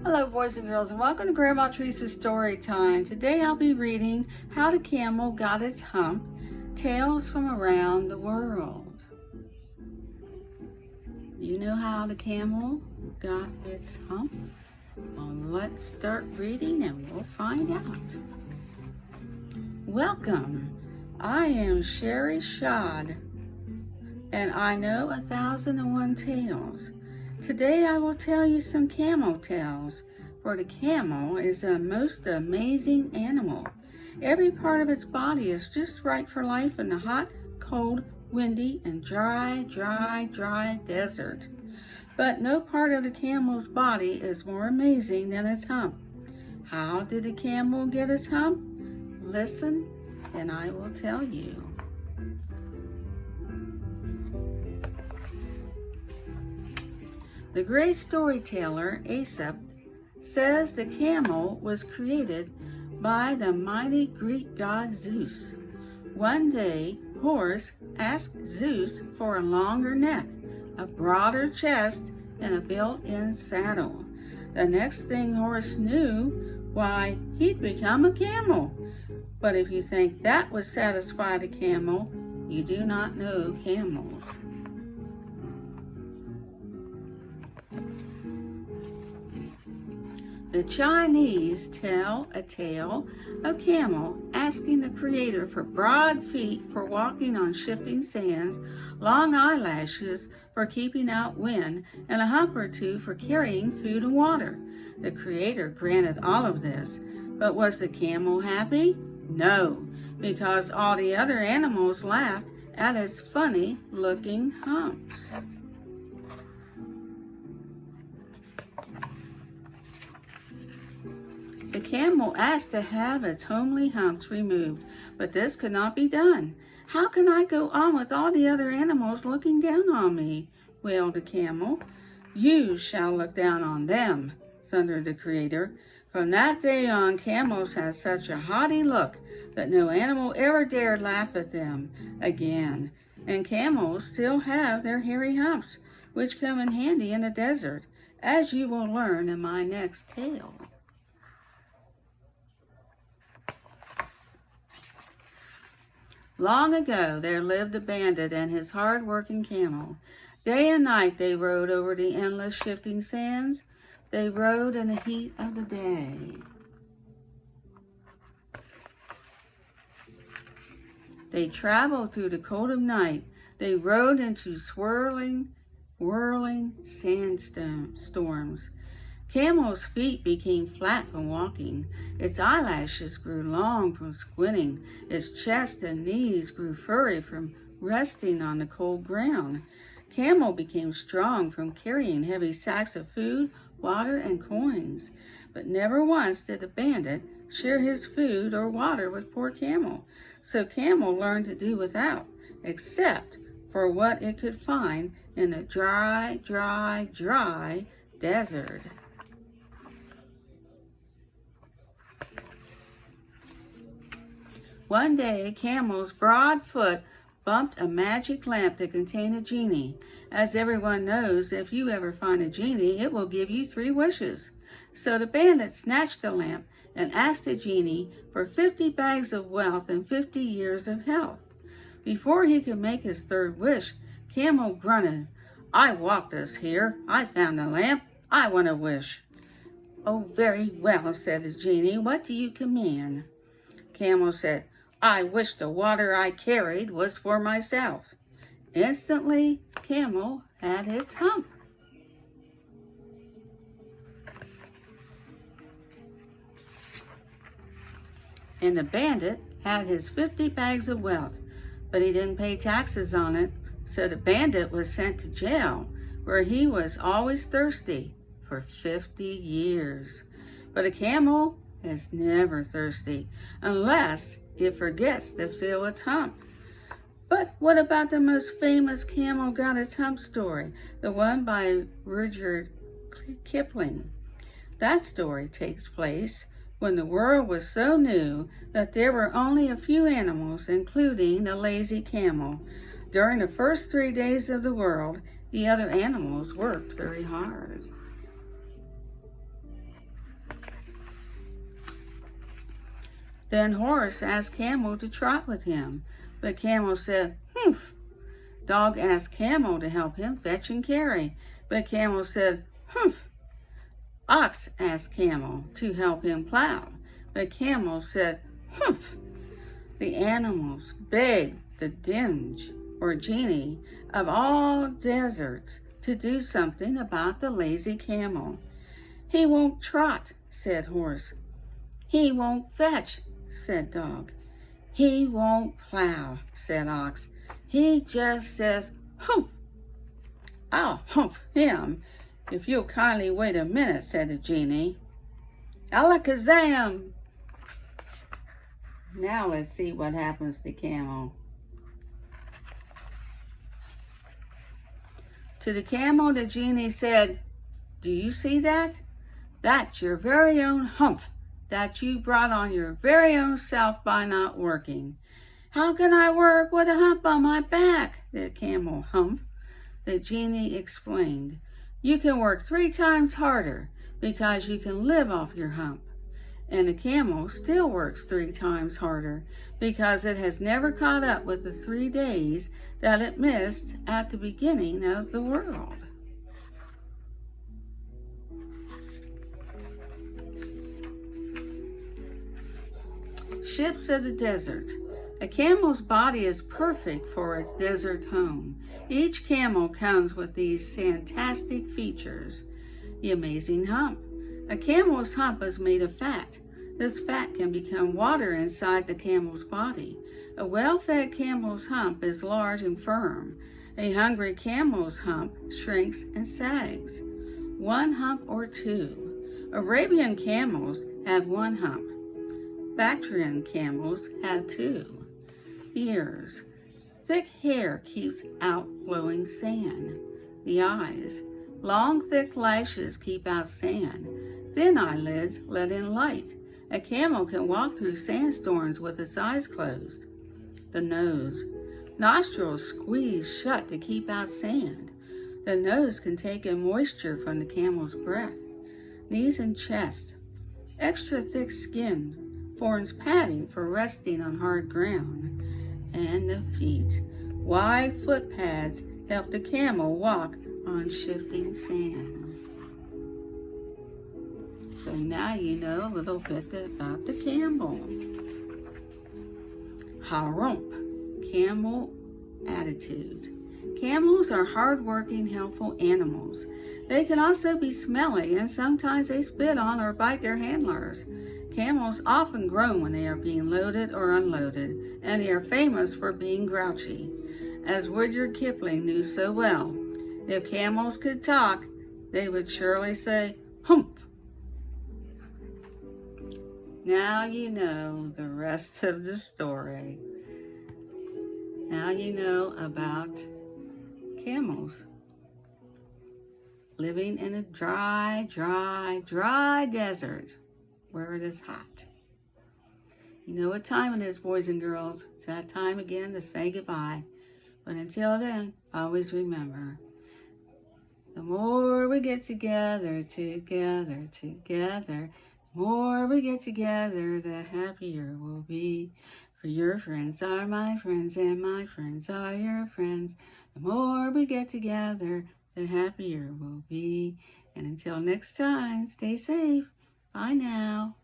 Hello boys and girls, and welcome to Grandma Teresa's Story Time. Today I'll be reading How the Camel Got Its Hump, Tales from Around the World. You know how the camel got its hump? Well, let's start reading and we'll find out. Welcome, I am Sherry Shad, and I know 1,001 tales. Today I will tell you some camel tales, for the camel is a most amazing animal. Every part of its body is just right for life in the hot, cold, windy, and dry desert. But no part of the camel's body is more amazing than its hump. How did the camel get its hump? Listen, and I will tell you. The great storyteller Aesop says the camel was created by the mighty Greek god Zeus. One day, Horus asked Zeus for a longer neck, a broader chest, and a built-in saddle. The next thing Horus knew, why, he'd become a camel. But if you think that would satisfy the camel, you do not know camels. The Chinese tell a tale of camel asking the creator for broad feet for walking on shifting sands, long eyelashes for keeping out wind, and a hump or two for carrying food and water. The creator granted all of this, but was the camel happy? No, because all the other animals laughed at its funny-looking humps. The camel asked to have its homely humps removed, but this could not be done. How can I go on with all the other animals looking down on me? Wailed the camel. You shall look down on them, thundered the creator. From that day on, camels had such a haughty look that no animal ever dared laugh at them again. And camels still have their hairy humps, which come in handy in the desert, as you will learn in my next tale. Long ago, there lived a bandit and his hard-working camel. Day and night they rode over the endless shifting sands. They rode in the heat of the day. They traveled through the cold of night. They rode into swirling, whirling sandstorms. Camel's feet became flat from walking. Its eyelashes grew long from squinting. Its chest and knees grew furry from resting on the cold ground. Camel became strong from carrying heavy sacks of food, water, and coins. But never once did the bandit share his food or water with poor Camel. So Camel learned to do without, except for what it could find in the dry desert. One day, Camel's broad foot bumped a magic lamp that contained a genie. As everyone knows, if you ever find a genie, it will give you 3 wishes. So the bandit snatched the lamp and asked the genie for 50 bags of wealth and 50 years of health. Before he could make his 3rd wish, Camel grunted, "I walked us here. I found the lamp. I want a wish." "Oh, very well," said the genie. "What do you command?" Camel said, "I wish the water I carried was for myself." Instantly, Camel had its hump. And the bandit had his 50 bags of wealth, but he didn't pay taxes on it, so the bandit was sent to jail, where he was always thirsty for 50 years. But a camel is never thirsty, unless it forgets to fill its hump. But what about the most famous camel got its hump story, the one by Rudyard Kipling? That story takes place when the world was so new that there were only a few animals, including the lazy camel. During the first 3 days of the world, the other animals worked very hard. Then Horse asked Camel to trot with him, but Camel said, "Humph." Dog asked Camel to help him fetch and carry, but Camel said, "Humph." Ox asked Camel to help him plow, but Camel said, "Humph." The animals begged the Dinge, or genie, of all deserts to do something about the lazy camel. "He won't trot," said Horse. "He won't fetch," said Dog. "He won't plow," said Ox. "He just says, 'Humph.'" "I'll humph him, if you'll kindly wait a minute," said the genie. Alakazam! Now let's see what happens to Camel. To the camel, the genie said, "Do you see that? That's your very own hump that you brought on your very own self by not working." "How can I work with a hump on my back?" the camel humped. The genie explained, "You can work 3 times harder because you can live off your hump." And the camel still works 3 times harder because it has never caught up with the 3 days that it missed at the beginning of the world. Ships of the desert. A camel's body is perfect for its desert home. Each camel comes with these fantastic features. The amazing hump. A camel's hump is made of fat. This fat can become water inside the camel's body. A well-fed camel's hump is large and firm. A hungry camel's hump shrinks and sags. 1 hump or 2. Arabian camels have 1 hump. Bactrian camels have 2. Ears. Thick hair keeps out blowing sand. The eyes. Long, thick lashes keep out sand. Thin eyelids let in light. A camel can walk through sandstorms with its eyes closed. The nose. Nostrils squeeze shut to keep out sand. The nose can take in moisture from the camel's breath. Knees and chest. Extra thick skin forms padding for resting on hard ground. And the feet. Wide foot pads help the camel walk on shifting sands. So now you know a little bit about the camel. Hump, camel attitude. Camels are hard-working, helpful animals. They can also be smelly, and sometimes they spit on or bite their handlers. Camels often groan when they are being loaded or unloaded, and they are famous for being grouchy. As Rudyard Kipling knew so well, if camels could talk, they would surely say, "Hump." Now you know the rest of the story. Now you know about camels living in a dry, dry, dry desert where it is hot. You know what time it is, boys and girls. It's that time again to say goodbye. But until then, always remember, the more we get together, together, together, the more we get together, the happier we'll be. For your friends are my friends, and my friends are your friends. The more we get together, the happier we'll be. And until next time, stay safe. Bye now.